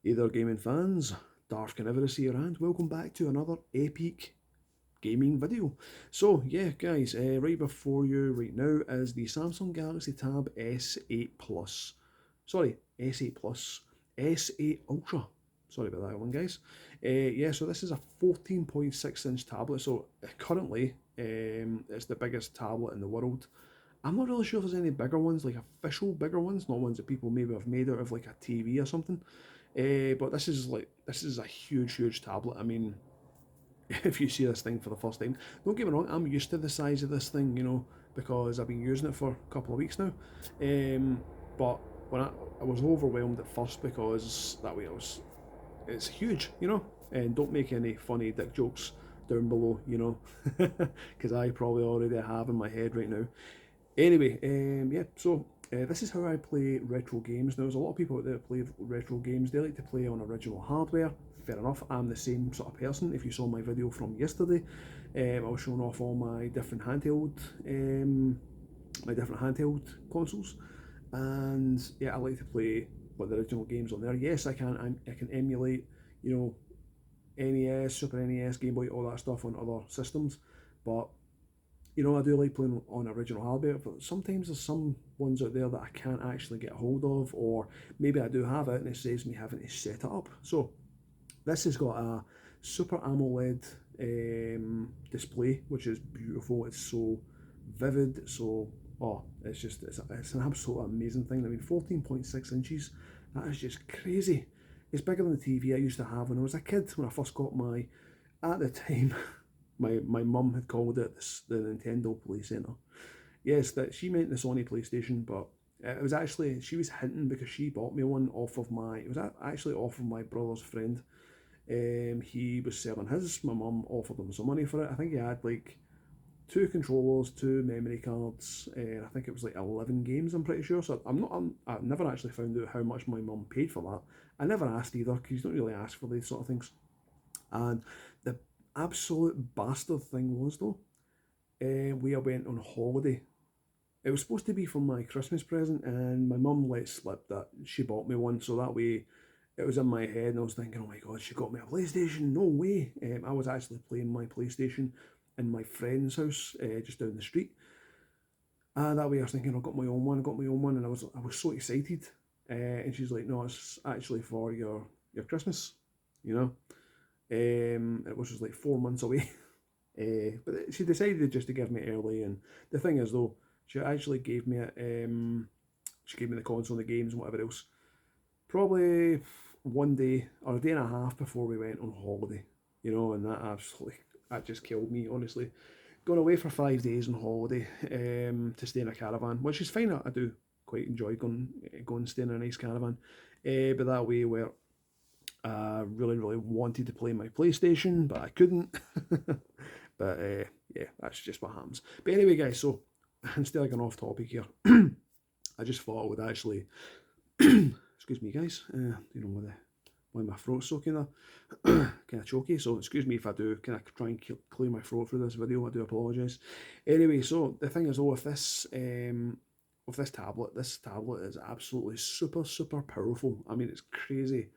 Hey there, gaming fans. Darth Karnivorus here, and welcome back to another epic gaming video. So, yeah, guys, right before you right now is the Samsung Galaxy Tab S8 Plus. Sorry, S8 Plus. S8 Ultra. Sorry about that one, guys. Yeah, so this is a 14.6-inch tablet. So, currently, it's the biggest tablet in the world. I'm not really sure if there's any bigger ones, like official bigger ones, not ones that people maybe have made out of like a TV or something. But this is a huge tablet. I mean, if you see this thing for the first time, don't get me wrong, I'm used to the size of this thing, because I've been using it for a couple of weeks now. But when I was overwhelmed at first because that way it's huge, and don't make any funny dick jokes down below, because I probably already have in my head right now. Anyway, yeah, so this is how I play retro games. Now, there's a lot of people out there that play retro games. They like to play on original hardware. Fair enough, I'm the same sort of person. If you saw my video from yesterday, I was showing off all my different handheld consoles, and yeah, I like to play with the original games on there. Yes, I can emulate, NES, Super NES, Game Boy, all that stuff on other systems, but I do like playing on original hardware, but sometimes there's some ones out there that I can't actually get hold of, or maybe I do have it and it saves me having to set it up. So this has got a Super AMOLED display, which is beautiful. It's so vivid, it's an absolute amazing thing. I mean, 14.6 inches, that is just crazy. It's bigger than the TV I used to have when I was a kid, when I first got at the time, my mum had called it the Nintendo Play Center. Yes, that she meant the Sony PlayStation, but it was actually, she was hinting because she bought me one it was actually off of my brother's friend. He was selling his, my mum offered him some money for it. I think he had like two controllers, two memory cards, and I think it was like 11 games, I'm pretty sure. So I've never actually found out how much my mum paid for that. I never asked either, because you don't really ask for these sort of things. And the absolute bastard thing was, though, we went on holiday. It was supposed to be for my Christmas present, and my mum let slip that she bought me one, so that way it was in my head, and I was thinking, oh my god, she got me a PlayStation, no way. I was actually playing my PlayStation in my friend's house, just down the street. And that way I was thinking, I got my own one, and I was so excited. And she's like, no, it's actually for your Christmas, you know. It was just like 4 months away. But she decided just to give me early, and the thing is though, she actually gave me it. She gave me the console, and the games, and whatever else. Probably one day or a day and a half before we went on holiday, and that just killed me, honestly. Going away for 5 days on holiday, to stay in a caravan, which is fine. I do quite enjoy going and staying in a nice caravan, but that way where I really wanted to play my PlayStation, but I couldn't. But yeah, that's just what happens. But anyway, guys, so instead of going off topic here, I just thought I would actually, excuse me, guys, when my throat's soaking there, kind of choky, so excuse me if I do kind of try and clear my throat through this video. I do apologise. Anyway, so the thing is, though, with this tablet is absolutely super powerful. I mean, it's crazy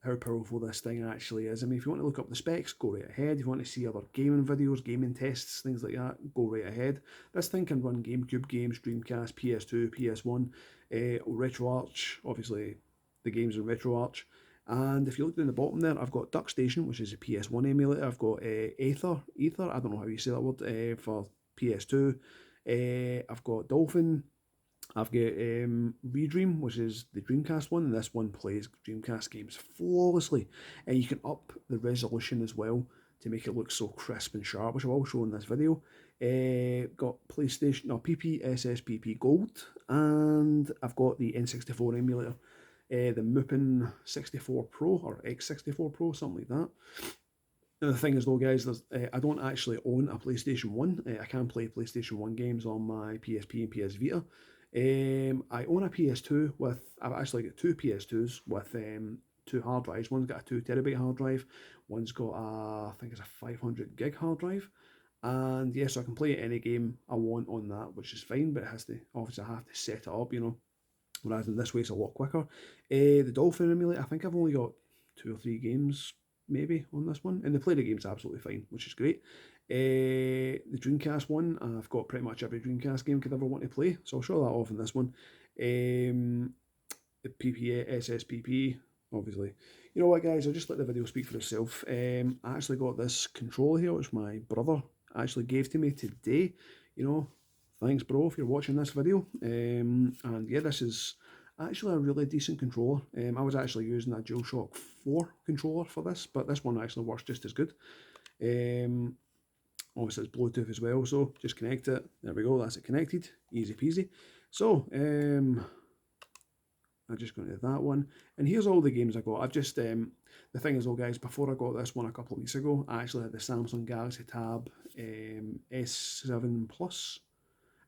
how powerful this thing actually is. I mean, if you want to look up the specs, go right ahead. If you want to see other gaming videos, gaming tests, things like that, go right ahead. This thing can run GameCube games, Dreamcast, PS2, PS1, RetroArch, obviously the games in RetroArch. And if you look down the bottom there, I've got DuckStation, which is a PS1 emulator. I've got Aether, I don't know how you say that word, for PS2. I've got Dolphin, I've got Redream, which is the Dreamcast one, and this one plays Dreamcast games flawlessly. And you can up the resolution as well to make it look so crisp and sharp, which I will show in this video. Got PPSSPP Gold, and I've got the N64 emulator, the Muppin 64 Pro, or X64 Pro, something like that. Now, the thing is though, guys, I don't actually own a PlayStation 1. I can play PlayStation 1 games on my PSP and PS Vita. I own a PS2 I've actually got two PS2s with two hard drives. One's got a 2 terabyte hard drive, one's got I think it's a 500 gig hard drive. And yes, I can play any game I want on that, which is fine, but obviously I have to set it up, whereas in this way it's a lot quicker. The Dolphin emulator, I think I've only got 2 or 3 games maybe on this one, and the play the game's absolutely fine, which is great. The Dreamcast one, I've got pretty much every Dreamcast game could ever want to play, so I'll show that off in this one. The PPA, SSPP, obviously. You know what, guys, I'll just let the video speak for itself. I actually got this controller here, which my brother actually gave to me today. You know, thanks, bro, if you're watching this video. And yeah, this is actually a really decent controller. I was actually using a DualShock 4 controller for this, but this one actually works just as good. Obviously it's Bluetooth as well, so just connect it. There we go, that's it connected. Easy peasy. So, I'm just going to do that one. And here's all the games I got. I've just, the thing is though, guys, before I got this one a couple of weeks ago, I actually had the Samsung Galaxy Tab S7 Plus,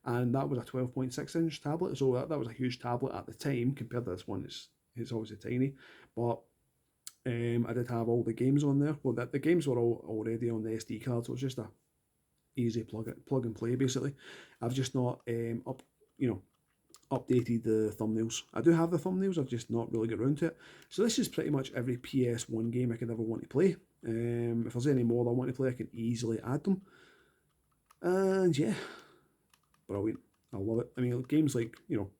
and that was a 12.6 inch tablet, so that was a huge tablet at the time. Compared to this one, it's obviously tiny, but I did have all the games on there. Well, the games were all already on the SD card, so it's just a easy plug and play basically. I've just not updated the thumbnails. I do have the thumbnails, I've just not really got around to it. So this is pretty much every PS1 game I could ever want to play. If there's any more that I want to play, I can easily add them. And yeah, brilliant. I love it. I mean, games like,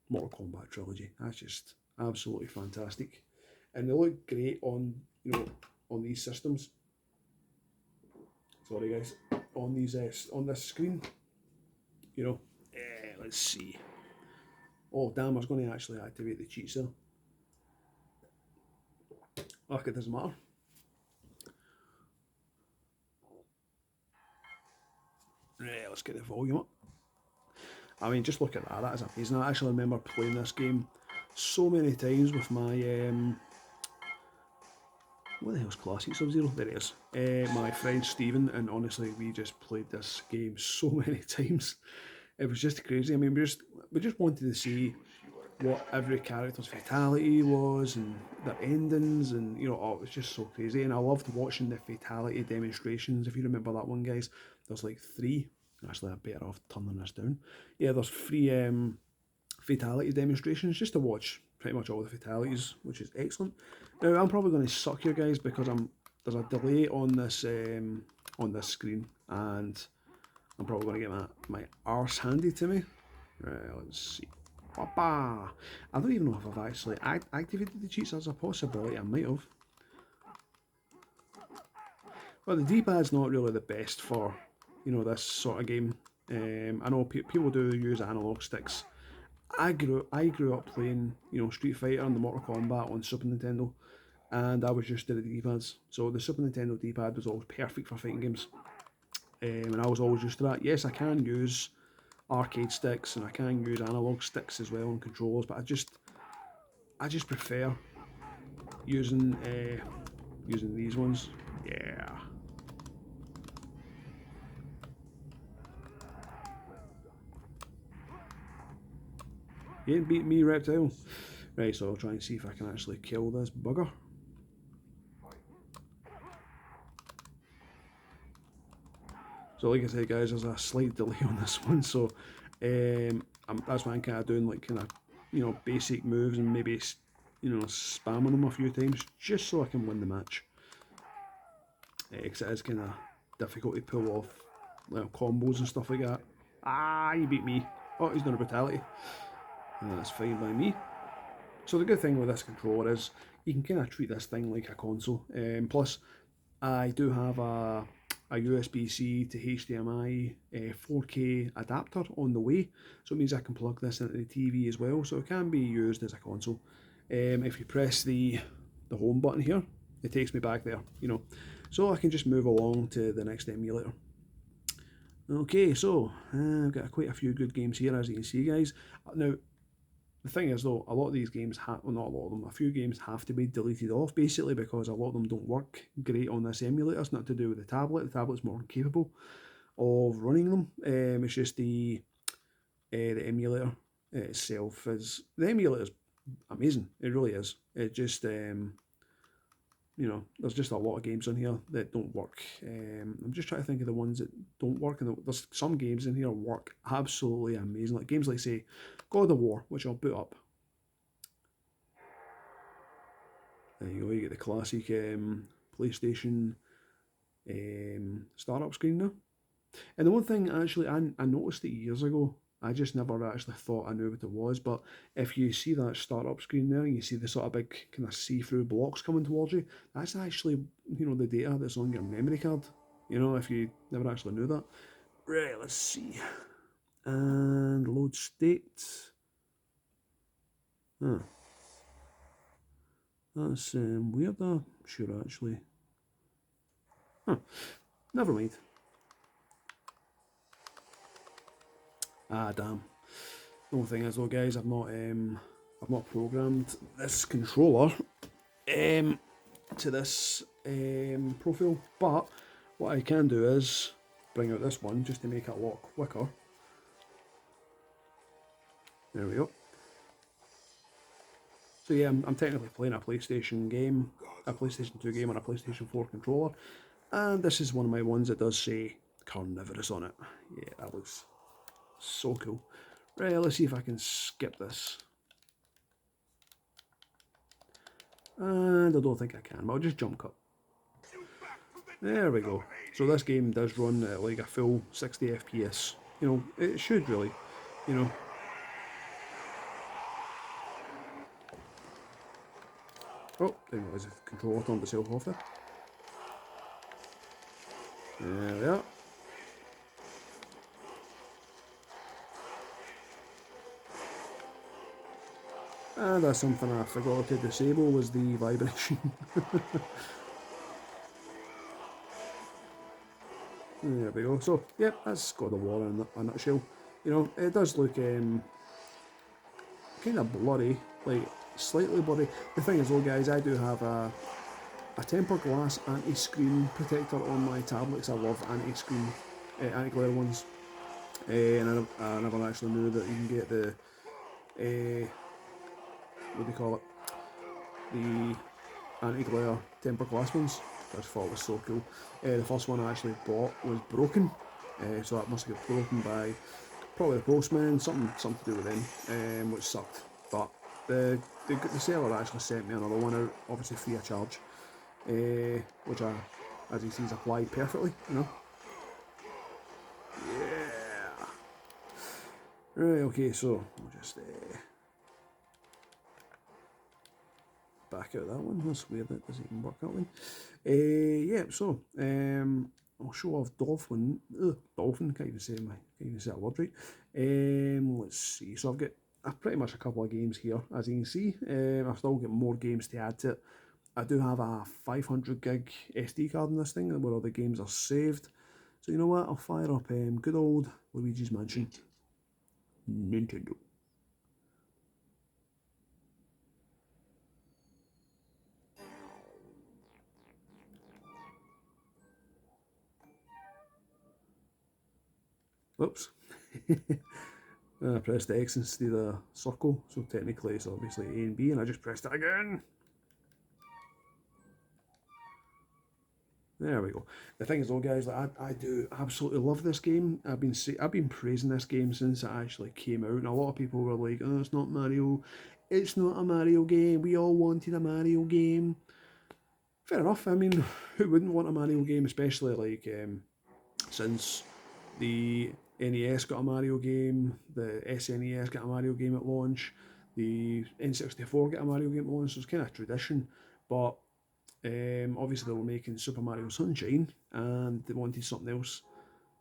Mortal Kombat Trilogy, that's just absolutely fantastic. And they look great on, on these systems. Sorry guys, on this screen. Let's see. Oh damn, I was going to actually activate the cheat cell. Look, it doesn't matter. Right, let's get the volume up. I mean, just look at that, that is amazing. I actually remember playing this game so many times with my, what the hell's Classic Sub-Zero? There it is. My friend Stephen, and honestly, we just played this game so many times. It was just crazy. I mean, we just wanted to see what every character's fatality was and their endings, and it was just so crazy. And I loved watching the fatality demonstrations. If you remember that one, guys, there's like 3. Actually, I'm better off turning this down. Yeah, there's 3 fatality demonstrations just to watch pretty much all the fatalities, which is excellent. Now I'm probably going to suck here, guys, because there's a delay on this screen, and I'm probably going to get my arse handed to me. Right, let's see. Papa! I don't even know if I've actually activated the cheats. There's a possibility I might have. Well, the D-pad's not really the best for, this sort of game. I know people do use analog sticks. I grew up playing, Street Fighter and the Mortal Kombat on Super Nintendo, and I was used to the D-pads. So the Super Nintendo D-pad was always perfect for fighting games, and I was always used to that. Yes, I can use arcade sticks and I can use analog sticks as well on controllers, but I just prefer using these ones. Yeah. You ain't beat me, reptile. Right, so I'll try and see if I can actually kill this bugger. So like I said, guys, there's a slight delay on this one, so that's why I'm kind of doing basic moves and maybe spamming them a few times just so I can win the match. Because it is kind of difficult to pull off combos and stuff like that. Ah, you beat me. Oh, he's done a brutality. And that's fine by me. So the good thing with this controller is you can kind of treat this thing like a console. Plus, I do have a USB-C to HDMI 4K adapter on the way, so it means I can plug this into the TV as well, so it can be used as a console. If you press the home button here, it takes me back there, so I can just move along to the next emulator. Okay, so I've got quite a few good games here, as you can see, guys. Now, the thing is though, a lot of these games, well, not a lot of them, a few games have to be deleted off basically because a lot of them don't work great on this emulator. It's not to do with the tablet. The tablet's more capable of running them. It's just the emulator itself is, the emulator's amazing. It really is. It just there's just a lot of games on here that don't work. I'm just trying to think of the ones that don't work, and there's some games in here work absolutely amazing. Like games like, say, God of War, which I'll boot up. There you go, you get the classic PlayStation startup screen there. And the one thing actually, I noticed it years ago. I just never actually thought I knew what it was. But if you see that startup screen there, and you see the sort of big kind of see-through blocks coming towards you, that's actually the data that's on your memory card. If you never actually knew that. Right, let's see. And load state. Huh. That's weird. Sure, actually. Huh. Never mind. Ah, damn. The only thing is, though, guys, I've not programmed this controller to this profile. But what I can do is bring out this one just to make it a lot quicker. There we go. So yeah, I'm technically playing a PlayStation game, a PlayStation 2 game on a PlayStation 4 controller, and this is one of my ones that does say Karnivorus on it. Yeah, that looks so cool. Right, let's see if I can skip this. And I don't think I can, but I'll just jump cut. There we go. So this game does run at like a full 60 FPS. It should really, you know. Oh, didn't realise the controller turned itself off there. There we are. And that's something I forgot to disable, was the vibration. There we go. So, yep, that's God of War in a nutshell. It does look kind of blurry, like slightly blurry. The thing is though, guys, I do have a tempered glass anti-screen protector on my tablets. I love anti-screen, anti-glare ones. And I never actually knew that you can get the, what do you call it? The anti-glare tempered glass ones. I just thought it was so cool. The first one I actually bought was broken, so that must have got broken by probably the postman, something to do with them, which sucked. But the seller actually sent me another one out, obviously free of charge, which as you see, is applied perfectly. Yeah. Right. Okay. So we'll just back out that one. That's weird. That doesn't even work that one. Yeah. So I'll show off Dolphin. Dolphin. Can't even say that word right. Let's see. So I've pretty much a couple of games here, as you can see. I've still got more games to add to it. I do have a 500 gig SD card in this thing where all the games are saved. So you know what? I'll fire up good old Luigi's Mansion. Nintendo. Oops. I pressed X instead of circle, so technically it's obviously A and B, and I just pressed it again. There we go. The thing is though, guys, like I do absolutely love this game. I've been praising this game since it actually came out, and a lot of people were like, "Oh, it's not Mario. It's not a Mario game. We all wanted a Mario game." Fair enough. I mean, who wouldn't want a Mario game, especially like since the NES got a Mario game, the SNES got a Mario game at launch, the N64 got a Mario game at launch. So it's kind of tradition, but obviously they were making Super Mario Sunshine, and they wanted something else,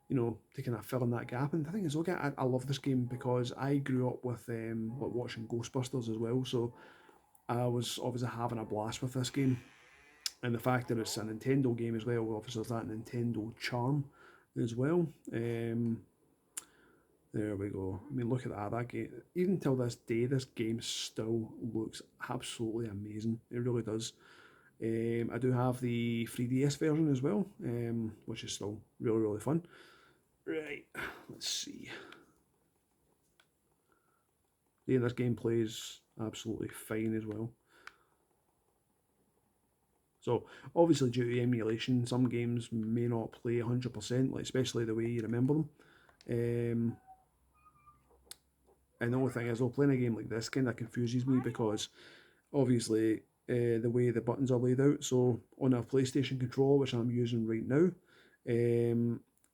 to kind of fill in that gap. And the thing is, okay, I love this game because I grew up with watching Ghostbusters as well, so I was obviously having a blast with this game. And the fact that it's a Nintendo game as well, obviously there's that Nintendo charm as well. There we go. I mean, look at that. That game, even till this day, this game still looks absolutely amazing. It really does. I do have the 3DS version as well, which is still really, really fun. Right, let's see. Yeah, this game plays absolutely fine as well. So, obviously, due to emulation, some games may not play 100%, like especially the way you remember them. And the only thing is, playing a game like this kind of confuses me because obviously the way the buttons are laid out. So on a PlayStation controller, which I'm using right now,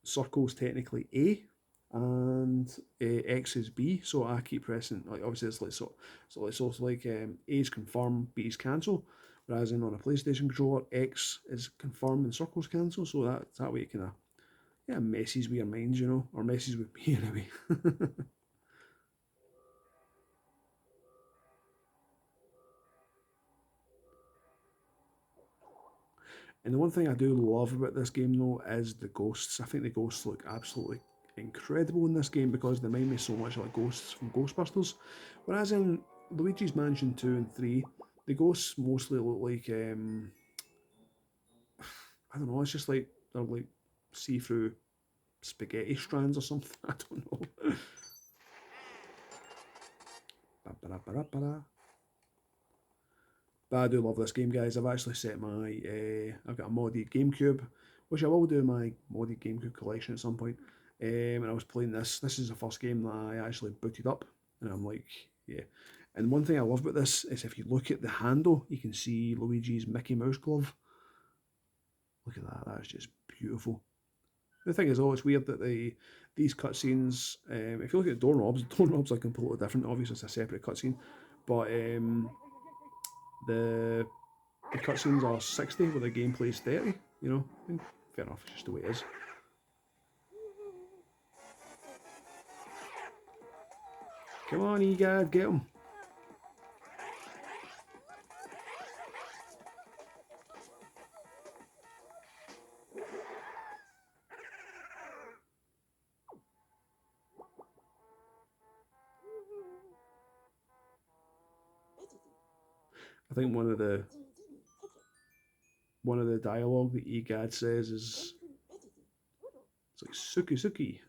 circle's technically A, and X is B. So I keep pressing, like, obviously it's like A is confirm, B is cancel. Whereas on a PlayStation controller, X is confirm and circle's cancel. So that way it kind of, yeah, messes with your minds, or messes with me anyway. And the one thing I do love about this game though is the ghosts. I think the ghosts look absolutely incredible in this game because they remind me so much like ghosts from Ghostbusters. Whereas in Luigi's Mansion 2 and 3, the ghosts mostly look like, I don't know, it's just like they're like see-through spaghetti strands or something. I don't know. But I do love this game, guys. I've actually set my, I've got a modded GameCube, which I will do my modded GameCube collection at some point. And I was playing this. This is the first game that I actually booted up, and I'm like, yeah. And one thing I love about this is if you look at the handle, you can see Luigi's Mickey Mouse glove. Look at that. That's just beautiful. The thing is, it's weird that these cutscenes. If you look at the doorknobs are completely different. Obviously, it's a separate cutscene, but the cutscenes are 60, but the gameplay is 30. Fair enough. It's just the way it is. Come on, Egad, get him. I think one of the dialogue that Egad says is, it's like Suki Suki,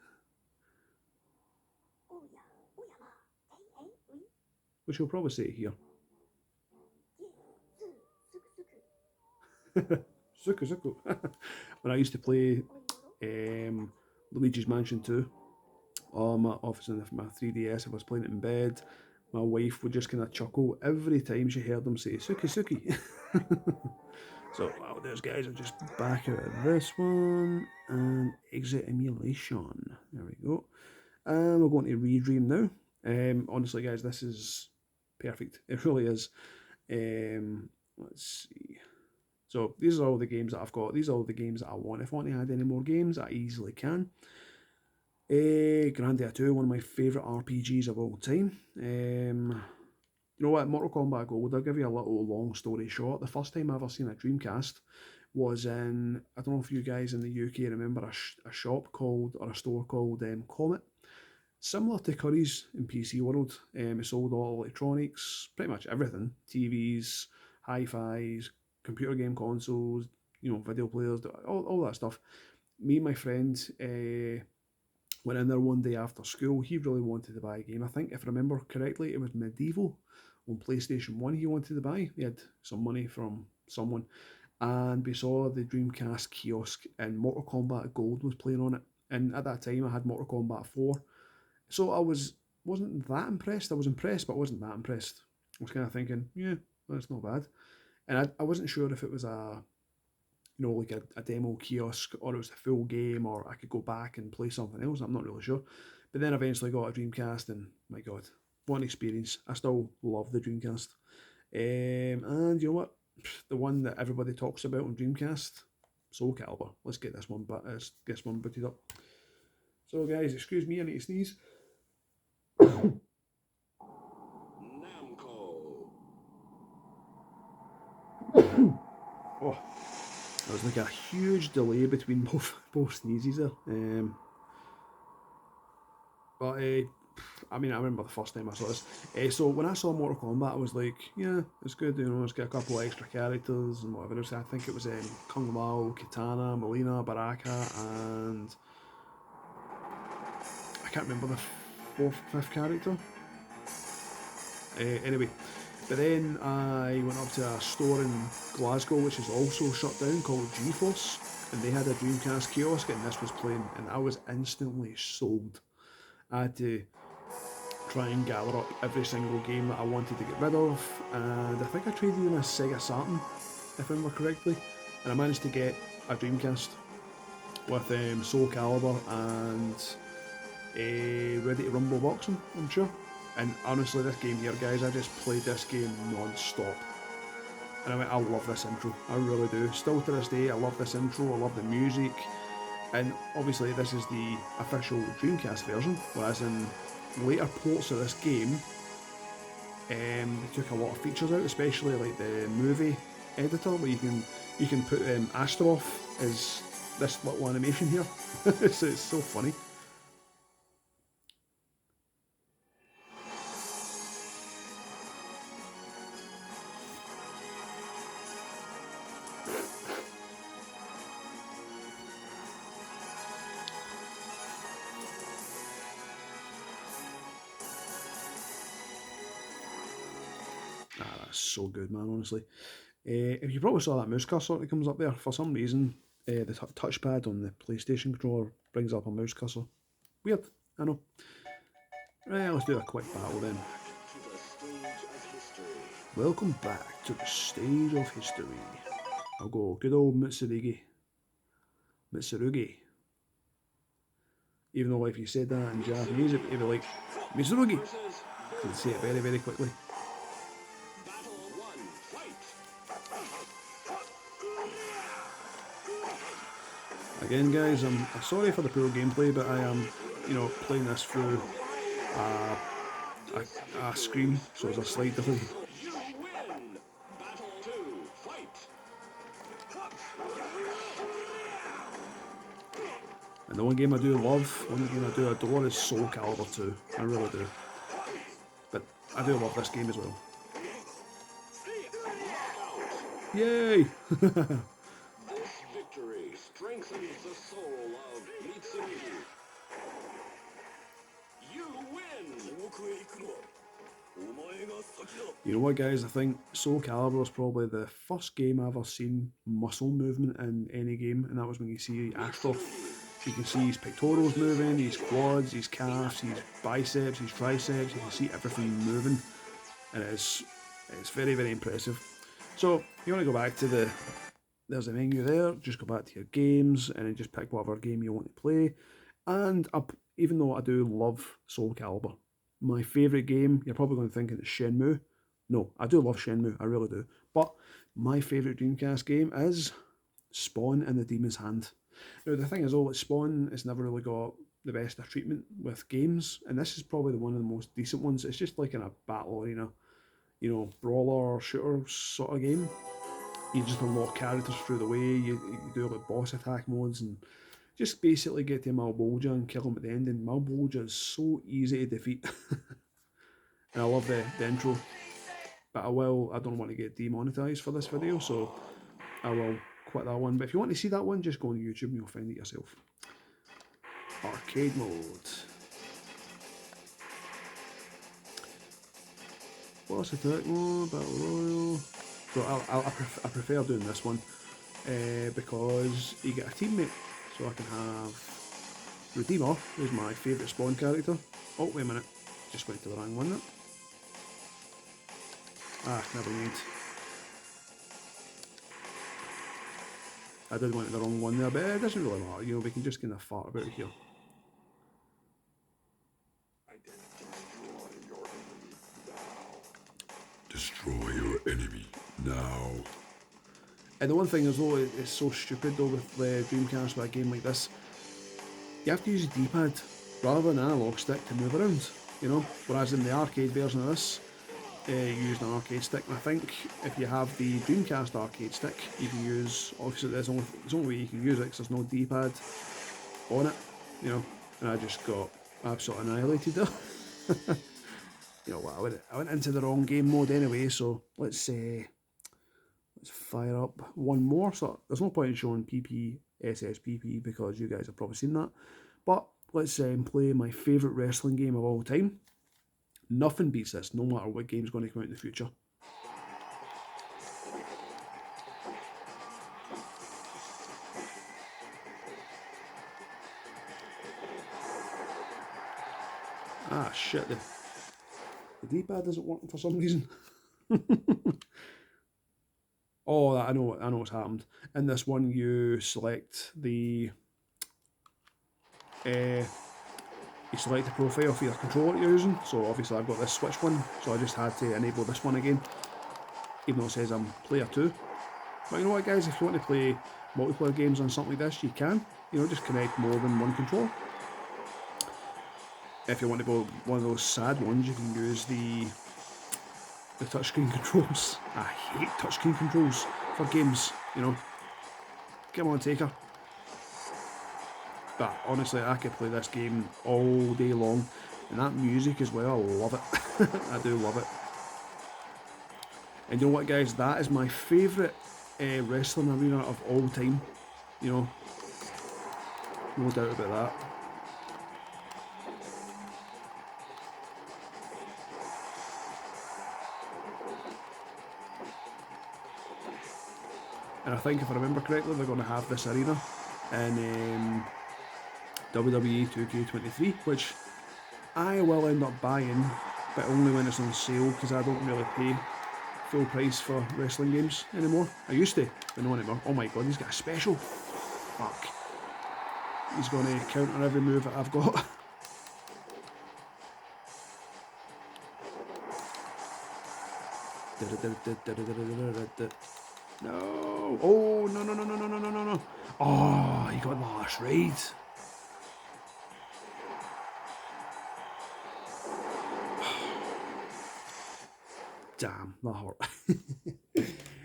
which he'll probably say here. Suku Suku. When I used to play Luigi's Mansion 2, on my office in my 3DS, I was playing it in bed. My wife would just kind of chuckle every time she heard him say Suki Suki. So, wow, there's guys, I'll just back out of this one and exit emulation. There we go. And we're going to Redream now. Honestly, guys, this is perfect. It really is. Let's see. So these are all the games that I've got. These are all the games that I want. If I want to add any more games, I easily can. Grandia 2, one of my favourite RPGs of all time. You know what, Mortal Kombat Gold, I'll give you a little long story short. The first time I ever seen a Dreamcast was in, I don't know if you guys in the UK remember a shop called, or a store called Comet. Similar to Curry's in PC World. It sold all electronics, pretty much everything. TVs, hi-fis, computer game consoles, video players, all that stuff. Me and my friend went in there one day after school. He really wanted to buy a game. I think, if I remember correctly, it was Medieval on PlayStation 1 he wanted to buy. He had some money from someone. And we saw the Dreamcast kiosk and Mortal Kombat Gold was playing on it. And at that time I had Mortal Kombat 4. So I wasn't that impressed. I was impressed, but I wasn't that impressed. I was kind of thinking, yeah, that's not bad. And I wasn't sure if it was like a demo kiosk, or it was a full game, or I could go back and play something else. I'm not really sure. But then eventually got a Dreamcast, and my God, what an experience. I still love the Dreamcast. And you know what? The one that everybody talks about on Dreamcast, Soul Calibur. Let's get this one booted up. So guys, excuse me, I need to sneeze. Oh, there was like a huge delay between both sneezes there. But I remember the first time I saw this. So when I saw Mortal Kombat, I was like, yeah, it's good. It's got a couple of extra characters and whatever. I think it was Kung Lao, Kitana, Melina, Baraka, and I can't remember the fifth character. Anyway, but then I went up to a store in Glasgow, which is also shut down, called GeForce, and they had a Dreamcast kiosk, and this was playing, and I was instantly sold. I try and gather up every single game that I wanted to get rid of, and I think I traded in a Sega Saturn, if I remember correctly, and I managed to get a Dreamcast with Soul Calibur and a Ready to Rumble boxing, I'm sure. And honestly, this game here, guys, I just played this game non-stop. And I love this intro, I really do. Still to this day, I love this intro, I love the music. And obviously this is the official Dreamcast version, whereas in later ports of this game, they took a lot of features out, especially like the movie editor, where you can put Astaroth as this little animation here. It's so funny. That's so good, man, honestly. If you probably saw that mouse cursor that comes up there, for some reason, the touchpad on the PlayStation controller brings up a mouse cursor. Weird, I know. Right, let's do a quick battle then. Welcome back to the stage of history. I'll go good old Mitsurugi. Even though if you said that in Japanese, it'd be like, Mitsurugi. You'd say it very, very quickly. Again, guys, I'm sorry for the poor gameplay, but I am, playing this through a screen, so there's a slight difference. And the one game I do love, one game I do adore is Soul Calibur 2. I really do. But I do love this game as well. Yay! This victory strengthens the soul of Mitsurugi. You win! You know what, guys? I think Soul Calibur was probably the first game I've ever seen muscle movement in any game, and that was when you see Astaroth. You can see his pectorals moving, his quads, his calves, his biceps, his triceps. You can see everything moving, and it's very, very impressive. So if you want to go back to there's a menu there. Just go back to your games and then just pick whatever game you want to play. And even though I do love Soul Calibur, my favourite game, you're probably going to think it's Shenmue. No, I do love Shenmue, I really do. But my favourite Dreamcast game is Spawn and the Demon's Hand. Now the thing is, Spawn has never really got the best of treatment with games, and this is probably one of the most decent ones. It's just like in a battle arena, brawler shooter sort of game. You just unlock characters through the way, you do like boss attack modes, and just basically get to Malbolgia and kill him at the end, and Malbolgia is so easy to defeat. And I love the intro, but I don't want to get demonetized for this video, so I will quit that one. But if you want to see that one, just go on YouTube and you'll find it yourself. Arcade mode. Boss attack mode, battle royal. So I prefer doing this one because you get a teammate. So I can have Redeemer, who's my favourite Spawn character. Oh, wait a minute. Just went to the wrong one there. Never mind. I did went to the wrong one there, but it doesn't really matter. We can just kind of fart about it here. Destroy your enemy now. And the one thing is, though, it's so stupid though with the Dreamcast with a game like this. You have to use a D-pad rather than an analog stick to move around, Whereas in the arcade version of this, you use an arcade stick. And I think if you have the Dreamcast arcade stick, you can use, obviously there's only way you can use it because there's no D-pad on it, And I just got absolutely annihilated there. I went into the wrong game mode anyway, so let's fire up one more. So there's no point in showing PPSSPP because you guys have probably seen that. But let's play my favourite wrestling game of all time. Nothing beats this, no matter what game's going to come out in the future. Shit. D-pad isn't working for some reason. Oh, I know what's happened. In this one, you select the you select the profile for your controller you're using. So obviously I've got this Switch one, so I just had to enable this one again, even though it says I'm player 2. But you know what, guys, if you want to play multiplayer games on something like this, you can. You know, just connect more than one controller. If you want to go one of those sad ones, you can use the touchscreen controls. I hate touchscreen controls for games, you know. Come on, Taker. But honestly, I could play this game all day long. And that music as well, I love it. I do love it. And you know what, guys, that is my favourite wrestling arena of all time. You know, no doubt about that. And I think if I remember correctly, they're going to have this arena in WWE 2K23, which I will end up buying, but only when it's on sale, because I don't really pay full price for wrestling games anymore. I used to, but no anymore. Oh my god, he's got a special. Fuck. He's going to counter every move that I've got. No! Oh, no. Oh, he got the last raid. Damn, that hurt.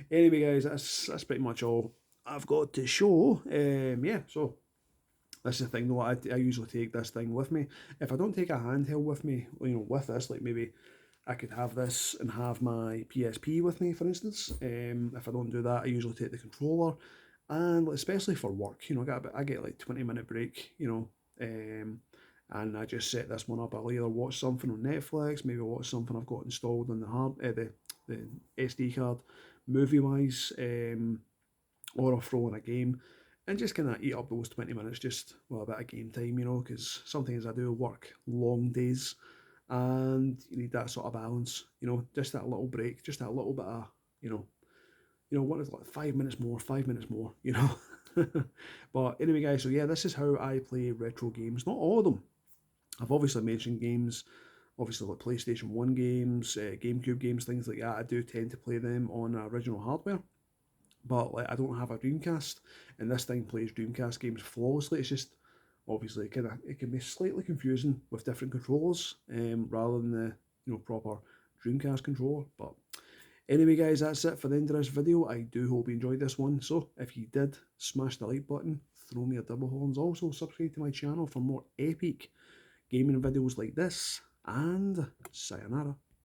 Anyway, guys, that's pretty much all I've got to show. Yeah, so that's the thing though. I usually take this thing with me. If I don't take a handheld with me, you know, with this, like maybe I could have this and have my PSP with me, for instance. If I don't do that, I usually take the controller, and especially for work, you know, I get like 20-minute break, you know, and I just set this one up. I'll either watch something on Netflix, maybe watch something I've got installed on the SD card, movie wise, or I'll throw in a game, and just kind of eat up those 20 minutes just with a bit of game time, you know, because sometimes I do work long days, and you need that sort of balance, you know, just that little break, just that little bit of, what is it, like 5 minutes more, 5 minutes more, you know. But anyway, guys, so yeah, this is how I play retro games. Not all of them. I've obviously mentioned games, obviously like PlayStation 1 games, GameCube games, things like that. I do tend to play them on original hardware, but like I don't have a Dreamcast, and this thing plays Dreamcast games flawlessly. It's just obviously it can be slightly confusing with different controllers, rather than the proper Dreamcast controller. But anyway, guys, that's it for the end of this video. I do hope you enjoyed this one. So if you did, smash the like button, throw me a double horns. Also subscribe to my channel for more epic gaming videos like this, and sayonara.